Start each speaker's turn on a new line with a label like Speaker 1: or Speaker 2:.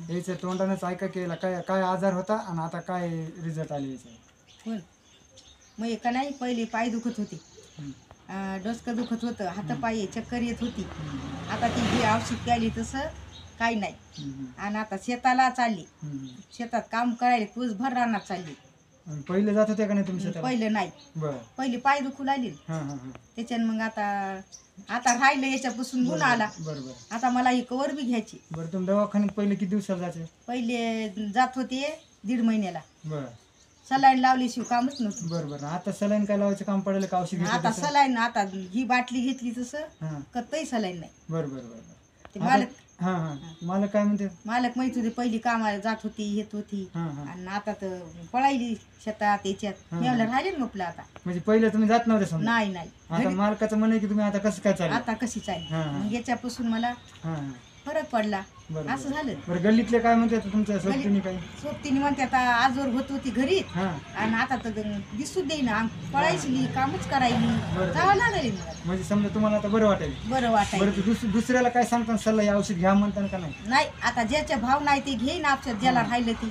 Speaker 1: याचं तोंडानेच ऐका केला काय काय आजार होता आणि आता काय रिझल्ट आले याचे.
Speaker 2: होय मग एका नाही पहिले पाय दुखत होते, डोसकं दुखत होतं, हातापायी चक्कर येत होती. आता ती जी औषध प्याली तसं काही नाही. आणि आता शेताला चालली, शेतात काम करायला दिवसभर रानात चालली.
Speaker 1: पहिले जात होते का नाही तुमच्या शेताला?
Speaker 2: पहिलं नाही,
Speaker 1: बरं.
Speaker 2: पहिले पाय दुखू लागले त्याच्यानं मग आता राहिलं याच्यापासून गुण आला.
Speaker 1: बरोबर.
Speaker 2: आता मला ही कवर बी घ्यायची.
Speaker 1: बरं तुम्ही दवाखान्यात पहिले किती दिवसाला जायचे?
Speaker 2: पहिले जात होते 1.5 महिन्याला.
Speaker 1: बरं.
Speaker 2: सलाईन लावल्याशिवाय कामच नव्हतं.
Speaker 1: बरं. आता सलाईन काय लावायचं काम पडेल का औषध घेतलं
Speaker 2: आता
Speaker 1: तसं?
Speaker 2: सलाईन आता ही बाटली घेतली तसं
Speaker 1: हां.
Speaker 2: कतही सलाईन नाही.
Speaker 1: बरं बरं बरं.
Speaker 2: ते मालक
Speaker 1: हां हां. मला काय म्हणते?
Speaker 2: मालक माहित होते पहिली कामाला जात होती येत होती.
Speaker 1: हां हां.
Speaker 2: आणि आता तर पळायली शेतात याच्यात. मी म्हणलं राहिले ना आपलं आता.
Speaker 1: म्हणजे पहिले तुम्ही जात नव्हते समजा?
Speaker 2: नाही नाही.
Speaker 1: आता मालकाचं म्हणणं आहे की तुम्ही आता कसं काय चाललं?
Speaker 2: आता कशी चालली.
Speaker 1: हां, हां.
Speaker 2: मग याच्यापासून मला
Speaker 1: हां हां.
Speaker 2: फरक पडला.
Speaker 1: बरं,
Speaker 2: असं झालं.
Speaker 1: बरं गल्लीतले काय म्हणते आता तुमच्या सोबतीने काही?
Speaker 2: सोबतीने म्हणते आता आजवर होत होती घरी
Speaker 1: हां.
Speaker 2: आणि आता तर दिसू देईना, पळायची कामच करायली,
Speaker 1: बरं.
Speaker 2: जावं लागली मला.
Speaker 1: म्हणजे समजा तुम्हाला आता बरं वाटेल.
Speaker 2: बरं वाटायचं.
Speaker 1: बरं दुसऱ्याला काय सांगता सल्ला हे औषध घ्या म्हणताना का नाही?
Speaker 2: नाही आता ज्याच्या भाव नाही ते घेईन औषध ज्याला राहिलं ती.